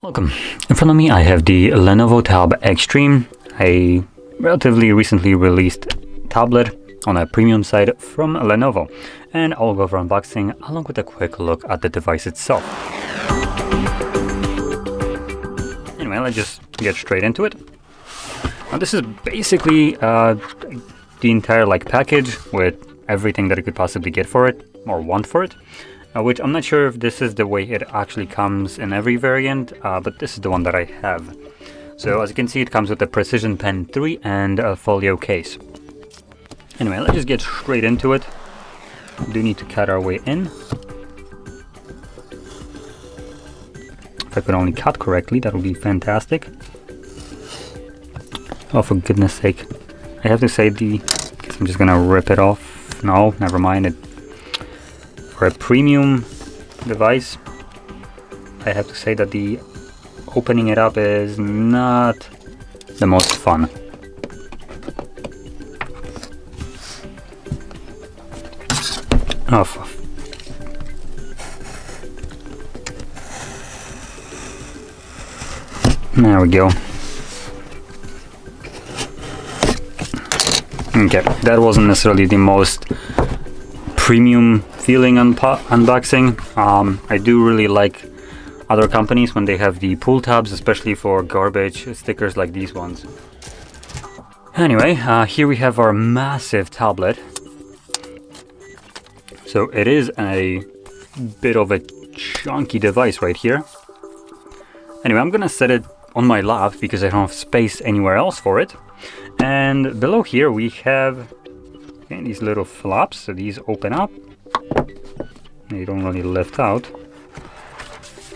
Welcome. In front of me I have the Lenovo Tab Extreme, a relatively recently released tablet on a premium side from Lenovo, and I'll go over unboxing along with a quick look at the device itself. Anyway, let's just get straight into it. Now this is basically the entire package with everything that you could possibly get for it or want for it. Which I'm not sure if this is the way it actually comes in every variant, but this is the one that I have. So as you can see, it comes with a Precision Pen 3 and a folio case. Anyway, let's just get straight into it. We do need to cut our way in. If I could only cut correctly, that would be fantastic. Oh, for goodness sake. I have to say I'm just gonna rip it off. No, never mind. For a premium device, I have to say that the opening it up is not the most fun. Oh, there we go. Okay, that wasn't necessarily the most premium feeling unboxing. I do really like other companies when they have the pull tabs, especially for garbage stickers like these ones. Anyway, here we have our massive tablet. So it is a bit of a chunky device right here. Anyway, I'm gonna set it on my lap because I don't have space anywhere else for it. And below here we have these little flaps, so these open up. They don't really lift out.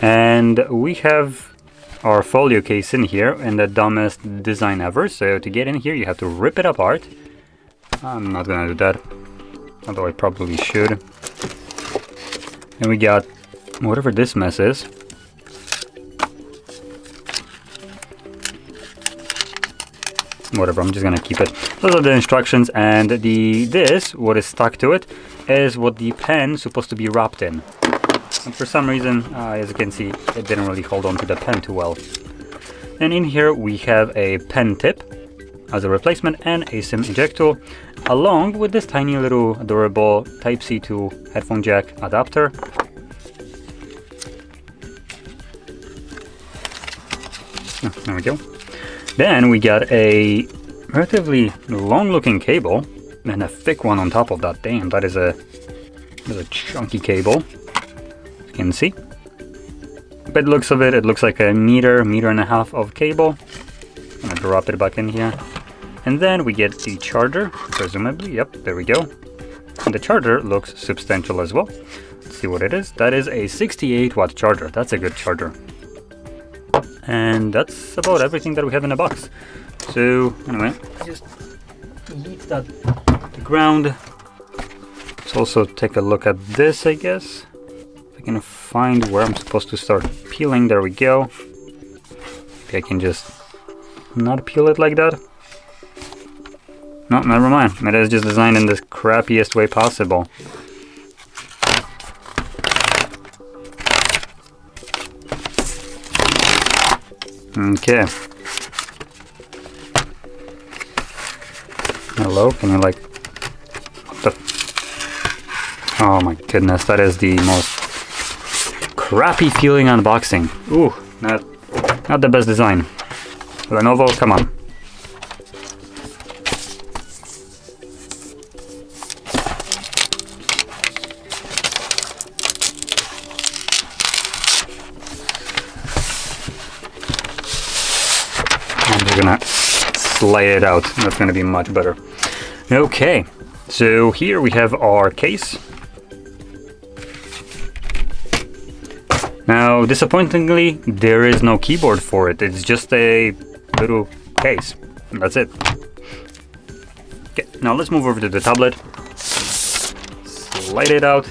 And we have our folio case in here in the dumbest design ever. So to get in here, you have to rip it apart. I'm not gonna do that, although I probably should. And we got whatever this mess is. Whatever, I'm just gonna keep it. Those are the instructions, and what is stuck to it is what the pen is supposed to be wrapped in. And for some reason, as you can see, it didn't really hold on to the pen too well. And in here we have a pen tip as a replacement and a SIM ejector, along with this tiny little adorable Type-C to headphone jack adapter. There we go. Then we got a relatively long-looking cable and a thick one on top of that. Damn, that is a chunky cable. You can see. By the looks of it, it looks like a meter and a half of cable. I'm gonna drop it back in here. And then we get the charger, presumably. Yep, there we go. And the charger looks substantial as well. Let's see what it is. That is a 68-watt charger. That's a good charger. And that's about everything that we have in the box. So anyway, just leave that to the ground. Let's also take a look at this, I guess. If I can find where I'm supposed to start peeling. There we go. Maybe I can just not peel it like that. No, never mind. It is just designed in the crappiest way possible. Okay. Hello, can you what the? Oh my goodness, that is the most crappy feeling unboxing. Ooh, not the best design. Lenovo, come on. We're gonna slide it out. That's gonna be much better. Okay, so here we have our case. Now, disappointingly, there is no keyboard for it. It's just a little case. And that's it. Okay, now let's move over to the tablet. Slide it out.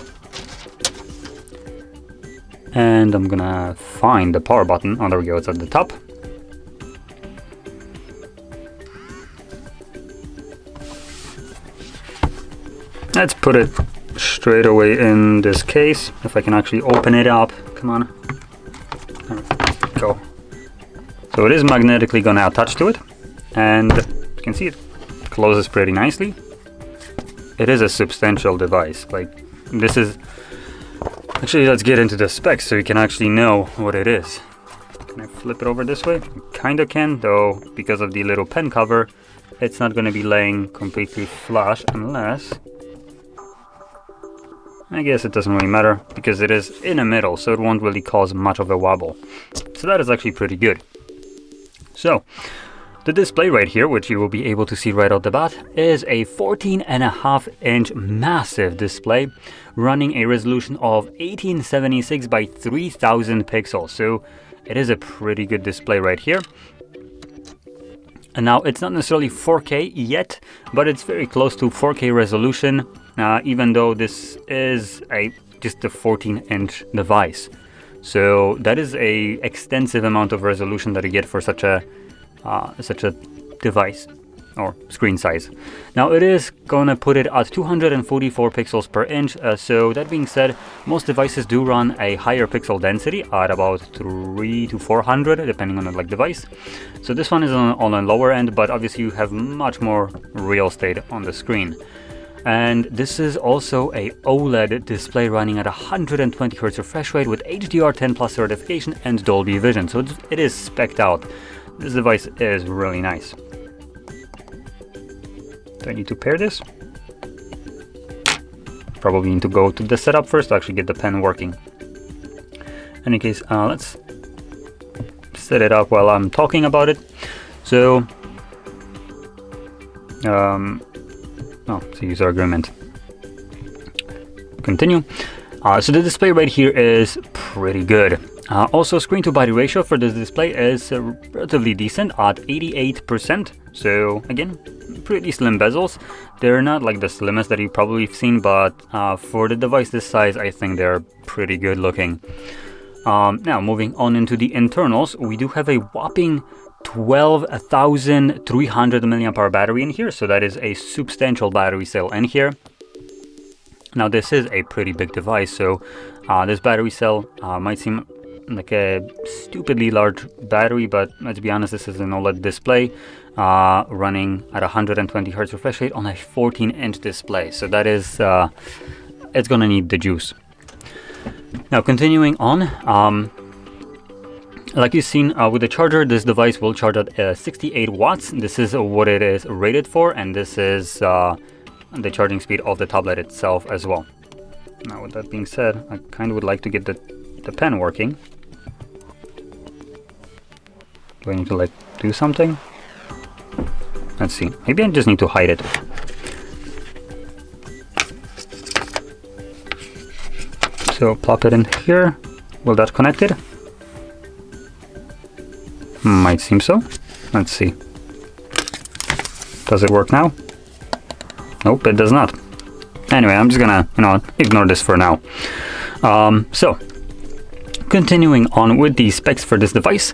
And I'm gonna find the power button. Oh, there we go, it's at the top. Let's put it straight away in this case. If I can actually open it up. Come on. go. So it is magnetically gonna attach to it, and you can see it closes pretty nicely. It is a substantial device. Like, this is... Actually, let's get into the specs so you can actually know what it is. Can I flip it over this way? Kinda can, though, because of the little pen cover, it's not gonna be laying completely flush unless... I guess it doesn't really matter because it is in the middle, so it won't really cause much of a wobble. So that is actually pretty good. So, the display right here, which you will be able to see right out the bat, is a 14.5-inch massive display running a resolution of 1876 by 3000 pixels. So it is a pretty good display right here. And now it's not necessarily 4K yet, but it's very close to 4K resolution, even though this is just a 14-inch device. So that is a extensive amount of resolution that you get for such a device or screen size. Now it is gonna put it at 244 pixels per inch. So that being said, most devices do run a higher pixel density at about 300 to 400, depending on the device. So this one is on a lower end, but obviously you have much more real estate on the screen. And this is also a OLED display running at 120 Hz refresh rate with HDR10 Plus certification and Dolby Vision. So it is spec'd out. This device is really nice. Do I need to pair this? Probably need to go to the setup first to actually get the pen working. In any case, let's set it up while I'm talking about it. So, it's a user agreement. Continue. So the display right here is pretty good. Also, screen to body ratio for this display is relatively decent at 88%. So again, pretty slim bezels. They're not like the slimmest that you've probably seen, but for the device this size, I think they're pretty good looking. Now moving on into the internals, we do have a whopping 12,300 mAh battery in here, so that is a substantial battery cell in here. Now this is a pretty big device, so this battery cell might seem like a stupidly large battery, but let's be honest, this is an OLED display running at 120 Hz refresh rate on a 14-inch display, so that is it's gonna need the juice. Now continuing on, like you've seen with the charger, this device will charge at 68 watts. This is what it is rated for, and this is the charging speed of the tablet itself as well. Now with that being said, I kind of would like to get the pen working. Do I need to do something? Let's see, maybe I just need to hide it. So plop it in here. Will that connect it? Might seem so. Let's see. Does it work now? Nope, it does not. Anyway, I'm just gonna, ignore this for now. So, continuing on with the specs for this device,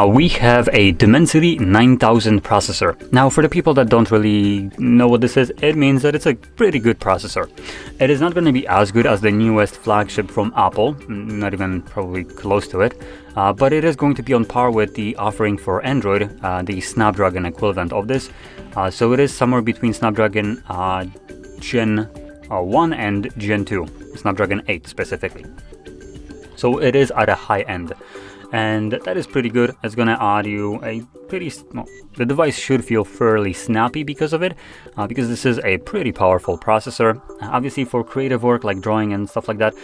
we have a Dimensity 9000 processor. Now, for the people that don't really know what this is, it means that it's a pretty good processor. It is not going to be as good as the newest flagship from Apple, not even probably close to it, but it is going to be on par with the offering for Android, the Snapdragon equivalent of this. So it is somewhere between Snapdragon Gen 1 and Gen 2, Snapdragon 8 specifically. So it is at a high end, and that is pretty good. It's gonna add you a pretty, the device should feel fairly snappy because of it, because this is a pretty powerful processor. Obviously for creative work like drawing and stuff like that,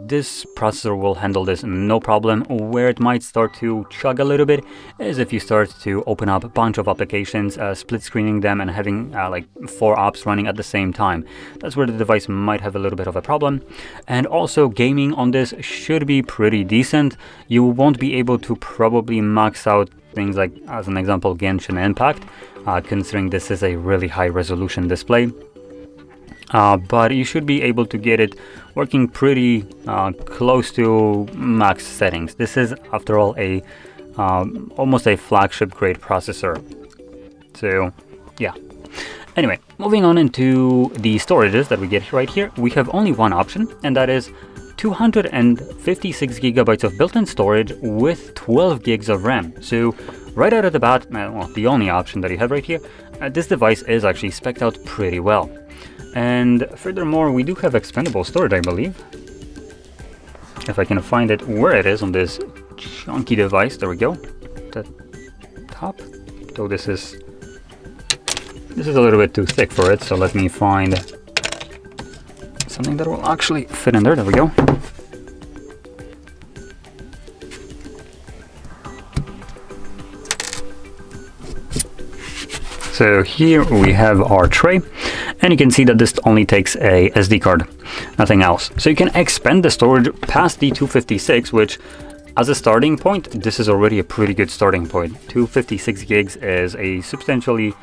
this processor will handle this no problem. Where it might start to chug a little bit is if you start to open up a bunch of applications, split screening them and having like 4 apps running at the same time. That's where the device might have a little bit of a problem. And also gaming on this should be pretty decent. You won't be able to probably max out things like, as an example, Genshin Impact, considering this is a really high resolution display. But you should be able to get it working pretty close to max settings. This is, after all, a almost a flagship grade processor. So, yeah. Anyway, moving on into the storages that we get right here, we have only one option, and that is 256 gigabytes of built-in storage with 12 gigs of RAM. So right out of the bat, well, the only option that you have right here, this device is actually spec'd out pretty well. And furthermore, we do have expandable storage, I believe. If I can find it where it is on this chunky device, there we go. The top. So this is a little bit too thick for it, so let me find something that will actually fit in there. There we go. So here we have our tray, and you can see that this only takes a SD card, nothing else. So you can expand the storage past the 256, which as a starting point, this is already a pretty good starting point. 256 gigs is a substantially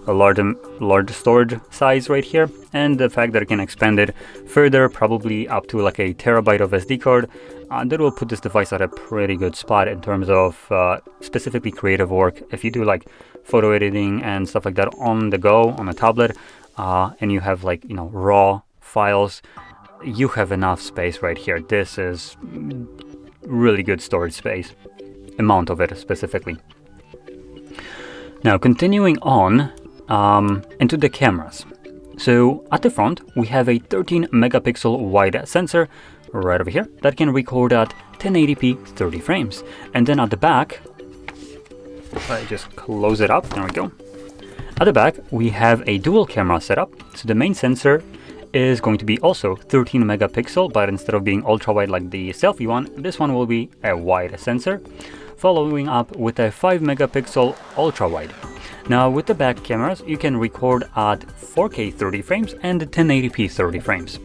large storage size right here, and the fact that it can expand it further, probably up to like a terabyte of SD card, that will put this device at a pretty good spot in terms of specifically creative work. If you do like photo editing and stuff like that on the go on a tablet, and you have like, you know, raw files, you have enough space right here. This is really good storage space, amount of it specifically. Now continuing on into the cameras. So at the front we have a 13 megapixel wide sensor right over here that can record at 1080p 30 frames. And then at the back, if I just close it up, there we go. At the back we have a dual camera setup. So the main sensor is going to be also 13 megapixel, but instead of being ultra wide like the selfie one, this one will be a wide sensor, following up with a 5 megapixel ultra wide. Now with the back cameras you can record at 4K 30 frames and 1080p 30 frames.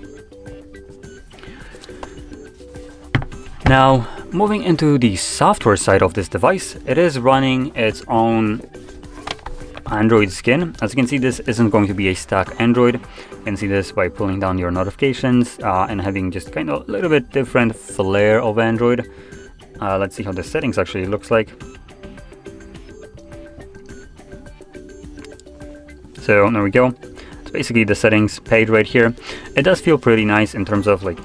Now moving into the software side of this device, it is running its own Android skin. As you can see, this isn't going to be a stock Android. You can see this by pulling down your notifications and having just kind of a little bit different flair of Android. Let's see how the settings actually looks like. So there we go. It's basically the settings page right here. It does feel pretty nice in terms of like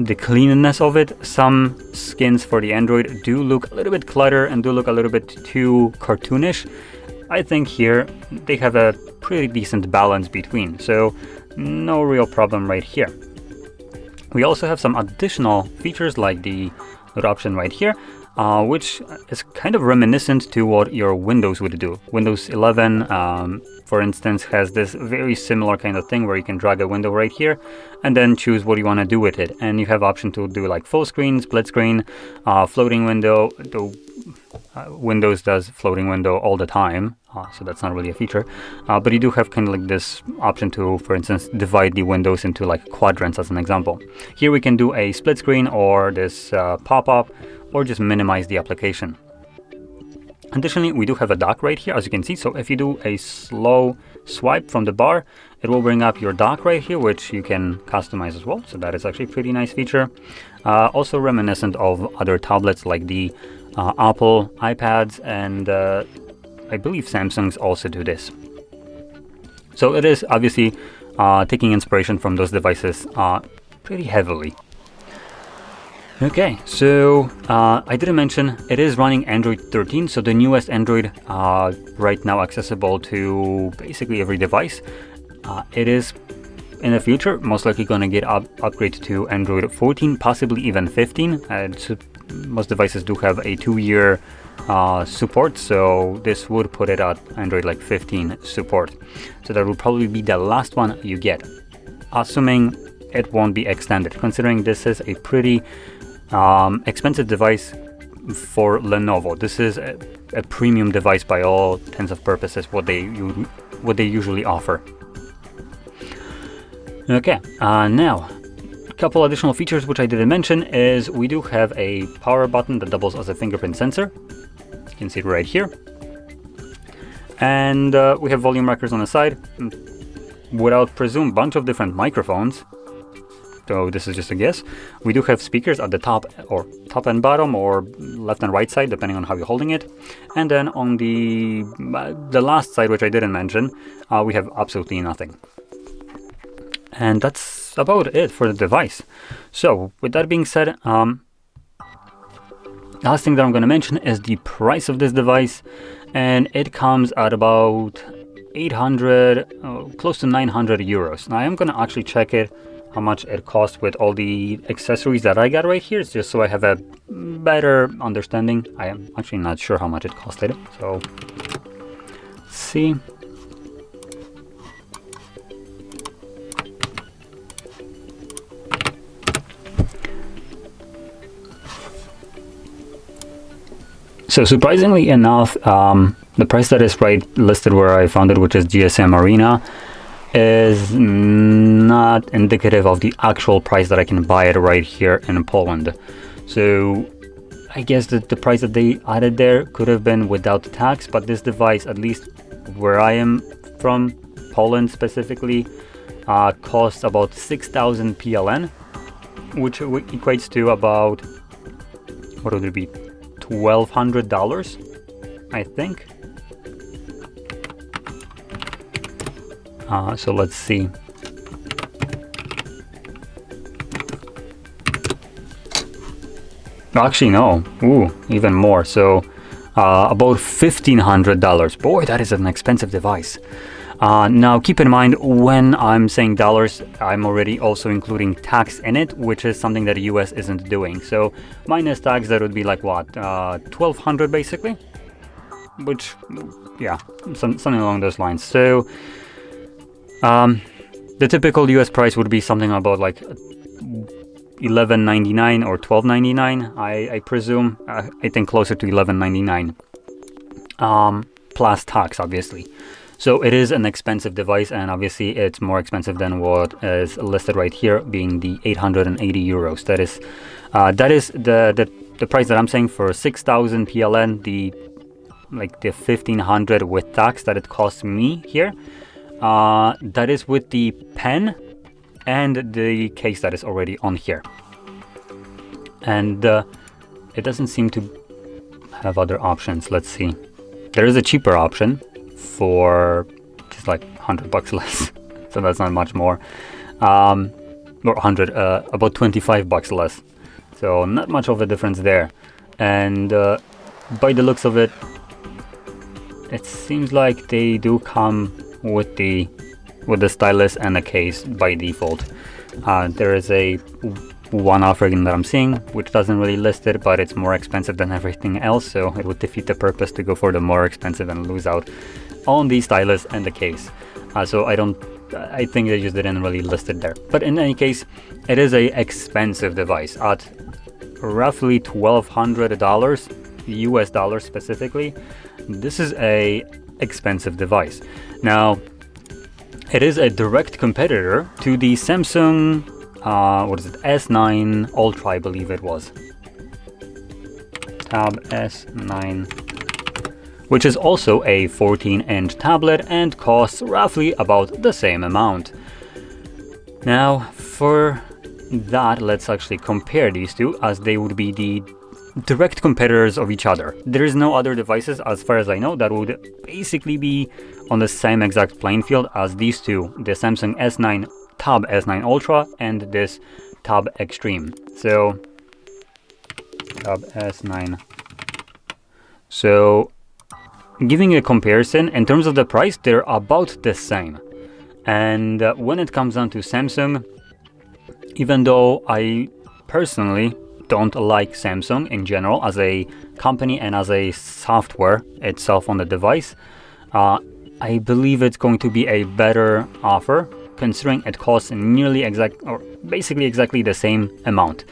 the cleanness of it. Some skins for the Android do look a little bit cluttered and do look a little bit too cartoonish. I think here they have a pretty decent balance between, so no real problem right here. We also have some additional features like the little option right here, which is kind of reminiscent to what your Windows would do. Windows 11, for instance, has this very similar kind of thing where you can drag a window right here and then choose what you want to do with it. And you have option to do like full screen, split screen, floating window. Windows does floating window all the time, so that's not really a feature. But you do have kind of like this option to, for instance, divide the windows into like quadrants as an example. Here we can do a split screen or this pop-up, or just minimize the application. Additionally, we do have a dock right here, as you can see. So if you do a slow swipe from the bar, it will bring up your dock right here, which you can customize as well. So that is actually a pretty nice feature. Also reminiscent of other tablets like the Apple iPads, and I believe Samsung's also do this. So it is obviously taking inspiration from those devices pretty heavily. Okay, so I didn't mention it is running Android 13, so the newest Android right now accessible to basically every device. It is in the future most likely going to get upgraded to Android 14, possibly even 15. Most devices do have a 2-year support, so this would put it at Android like 15 support. So that will probably be the last one you get, assuming it won't be extended, considering this is a pretty expensive device for Lenovo. This is a premium device by all intents and purposes, what they usually offer. Okay, now a couple additional features which I didn't mention is we do have a power button that doubles as a fingerprint sensor. You can see it right here. And we have volume rockers on the side. Without presume, bunch of different microphones. So this is just a guess. We do have speakers at the top and bottom, or left and right side, depending on how you're holding it. And then on the last side, which I didn't mention, we have absolutely nothing. And that's that's about it for the device. So with that being said, last thing that I'm going to mention is the price of this device, and it comes at about 800, close to 900 euros. Now I am going to actually check it, how much it costs with all the accessories that I got right here, just so I have a better understanding. I am actually not sure how much it costed, so let's see. So surprisingly enough, the price that is listed where I found it, which is GSM Arena, is not indicative of the actual price that I can buy it right here in Poland. So I guess that the price that they added there could have been without tax, but this device, at least where I am from, Poland specifically, costs about 6,000 PLN, which equates to about, what would it be, $1,200, I think. So let's see. Actually, no. Ooh, even more. So about $1,500. Boy, that is an expensive device. Now, keep in mind, when I'm saying dollars, I'm already also including tax in it, which is something that the US isn't doing. So minus tax, that would be like what, $1,200 basically? Which, yeah, something along those lines. So the typical US price would be something about like $11.99 or $12.99, I presume. I think closer to $11.99, plus tax, obviously. So it is an expensive device, and obviously it's more expensive than what is listed right here, being the 880 euros. That is the price that I'm saying for 6,000 PLN, the 1,500 with tax that it costs me here. That is with the pen and the case that is already on here. And it doesn't seem to have other options. Let's see. There is a cheaper option for just like $100 less. So that's not much more. Or 100, about $25 less. So not much of a difference there. And by the looks of it, it seems like they do come with the stylus and the case by default. There is a one offering that I'm seeing which doesn't really list it, but it's more expensive than everything else, so it would defeat the purpose to go for the more expensive and lose out on the stylus and the case. So I think they just didn't really list it there. But in any case, it is a expensive device at roughly $1,200 US dollars specifically. This is a expensive device. Now, it is a direct competitor to the Samsung, S9 Ultra, I believe it was. Tab S9, which is also a 14-inch tablet and costs roughly about the same amount. Now, for that, let's actually compare these two, as they would be the direct competitors of each other. There is no other devices, as far as I know, that would basically be on the same exact playing field as these two, the Samsung S9 Tab S9 Ultra and this Tab Extreme. So Tab S9. So giving a comparison in terms of the price, they're about the same. And when it comes down to Samsung, even though I personally don't like Samsung in general as a company and as a software itself on the device, I believe it's going to be a better offer, considering it costs basically exactly the same amount.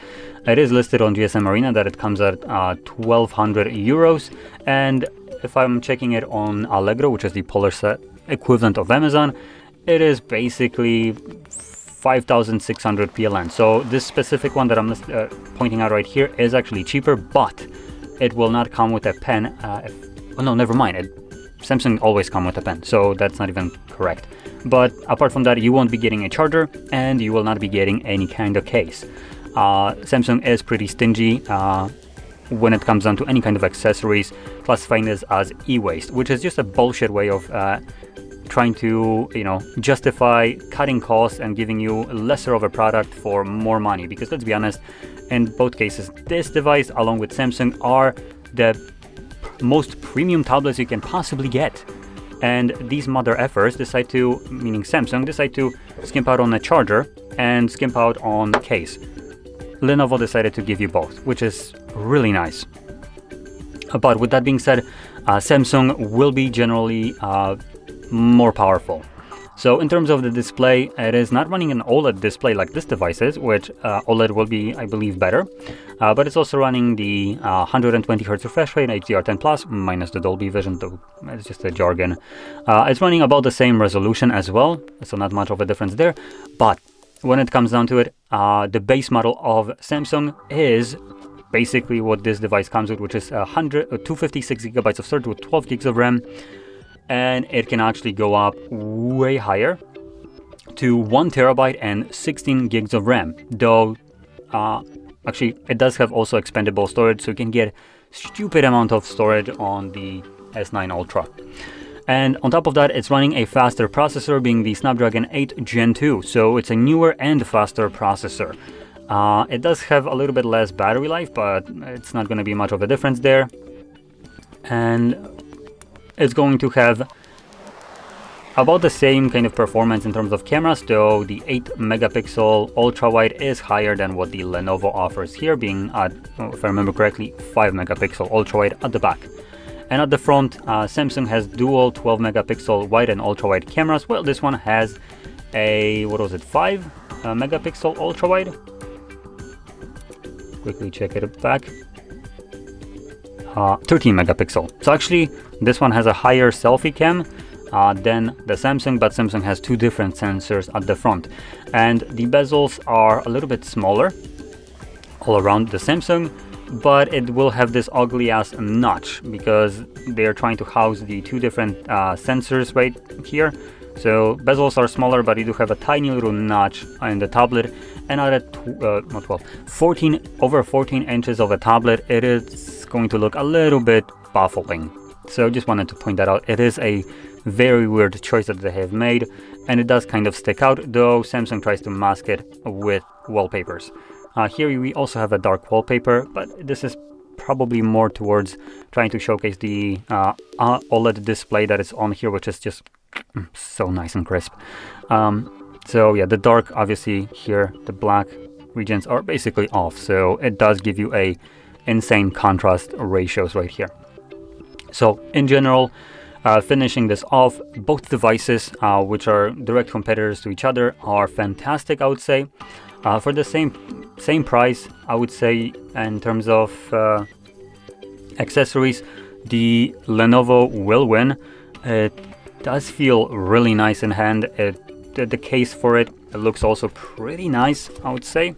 It is listed on GSM Arena that it comes at 1,200 euros, and if I'm checking it on Allegro, which is the Polish equivalent of Amazon, it is basically 5,600 PLN. So this specific one that I'm pointing out right here is actually cheaper, but it will not come with a pen. No, never mind. Samsung always come with a pen, so that's not even correct. But apart from that, you won't be getting a charger, and you will not be getting any kind of case. Samsung is pretty stingy when it comes down to any kind of accessories, classifying this as e-waste, which is just a bullshit way of trying to, you know, justify cutting costs and giving you lesser of a product for more money. Because let's be honest, in both cases, this device along with Samsung are the most premium tablets you can possibly get. And these mother effers decide to, meaning Samsung, decide to skimp out on a charger and skimp out on case. Lenovo decided to give you both, which is really nice. But with that being said, Samsung will be generally more powerful. So in terms of the display, it is not running an OLED display like this device is, which OLED will be, I believe, better. But it's also running the 120 Hz refresh rate, HDR10+, minus the Dolby Vision, though it's just a jargon. It's running about the same resolution as well, so not much of a difference there. But when it comes down to it, the base model of Samsung is basically what this device comes with, which is 256 gigabytes of storage with 12 gigs of RAM. And it can actually go up way higher to 1 terabyte and 16 gigs of RAM. Though, actually, it does have also expandable storage, so you can get stupid amount of storage on the S9 Ultra. And on top of that, it's running a faster processor, being the Snapdragon 8 Gen 2. So it's a newer and faster processor. It does have a little bit less battery life, but it's not going to be much of a difference there. And it's going to have about the same kind of performance in terms of cameras, though the 8 megapixel ultra wide is higher than what the Lenovo offers here, being at, if I remember correctly, 5 megapixel ultra wide at the back. And at the front, Samsung has dual 12 megapixel wide and ultra wide cameras. Well, this one has a, what was it, 5 megapixel ultra wide. Quickly check it back. 13 megapixel. So actually, this one has a higher selfie cam than the Samsung, but Samsung has two different sensors at the front. And the bezels are a little bit smaller all around the Samsung, but it will have this ugly ass notch because they're trying to house the two different sensors right here. So bezels are smaller, but you do have a tiny little notch in the tablet. And at a 14 over 14 inches of a tablet, it is going to look a little bit baffling. So just wanted to point that out. It is a very weird choice that they have made, and it does kind of stick out, though Samsung tries to mask it with wallpapers. Here we also have a dark wallpaper, but this is probably more towards trying to showcase the OLED display that is on here, which is just so nice and crisp. So yeah, the dark, obviously here, the black regions are basically off, so it does give you a insane contrast ratios right here. So in general, finishing this off, both devices, which are direct competitors to each other, are fantastic, I would say. For the same price, I would say, in terms of accessories, the Lenovo will win. It does feel really nice in hand. The case for it looks also pretty nice, I would say.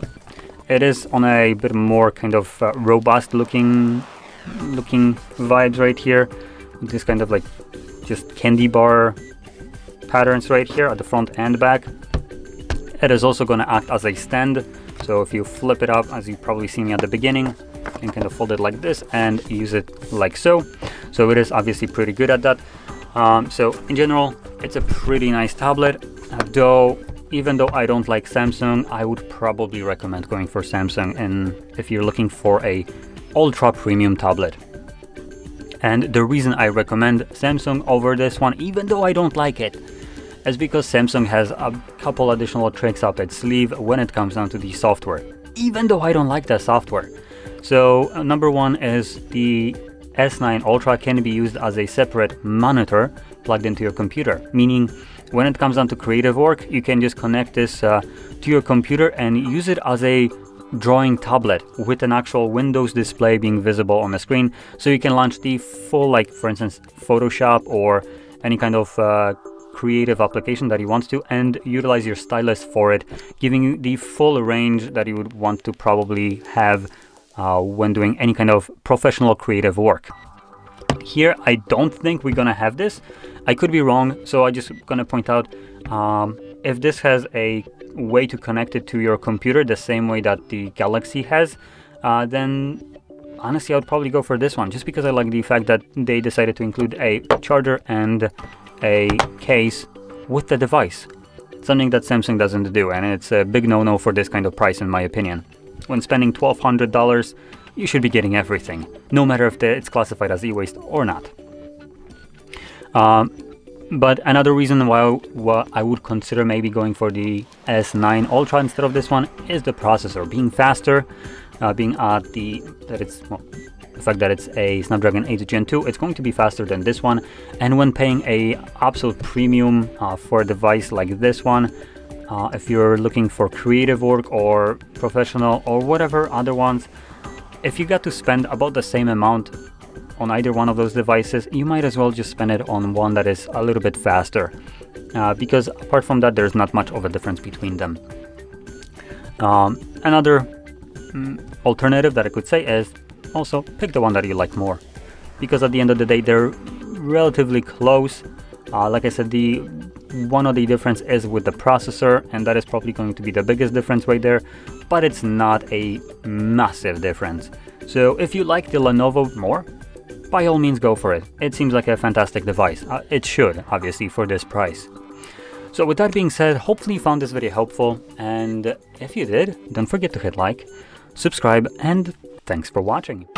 It is on a bit more kind of robust looking vibes right here. This kind of like just candy bar patterns right here at the front and back. It is also going to act as a stand, so if you flip it up, as you probably seen me at the beginning, you can kind of fold it like this and use it like so. So it is obviously pretty good at that. So in general, it's a pretty nice tablet, though even though I don't like Samsung, I would probably recommend going for Samsung and if you're looking for a ultra premium tablet. And the reason I recommend Samsung over this one, even though I don't like it, is because Samsung has a couple additional tricks up its sleeve when it comes down to the software, even though I don't like the software. So number one is the S9 Ultra can be used as a separate monitor plugged into your computer, meaning when it comes down to creative work, you can just connect this to your computer and use it as a drawing tablet with an actual Windows display being visible on the screen. So you can launch the full, like for instance, Photoshop or any kind of creative application that you want to and utilize your stylus for it, giving you the full range that you would want to probably have when doing any kind of professional creative work. Here, I don't think we're gonna have this. I could be wrong, so I just gonna point out if this has a way to connect it to your computer the same way that the Galaxy has, then honestly I would probably go for this one, just because I like the fact that they decided to include a charger and a case with the device. Something that Samsung doesn't do, and it's a big no-no for this kind of price in my opinion. When spending $1,200, you should be getting everything, no matter if it's classified as e-waste or not. But another reason why I would consider maybe going for the S9 Ultra instead of this one is the processor being faster, being at the fact that it's a Snapdragon 8 Gen 2, it's going to be faster than this one. And when paying a absolute premium for a device like this one, if you're looking for creative work or professional or whatever other ones, if you got to spend about the same amount on either one of those devices, you might as well just spend it on one that is a little bit faster, because apart from that, there's not much of a difference between them. Another alternative that I could say is also pick the one that you like more, because at the end of the day, they're relatively close. Like I said, the one of the difference is with the processor, and that is probably going to be the biggest difference right there, but it's not a massive difference. So if you like the Lenovo more, by all means go for it. It seems like a fantastic device. It should, obviously, for this price. So with that being said, hopefully you found this video helpful, and if you did, don't forget to hit like, subscribe, and thanks for watching.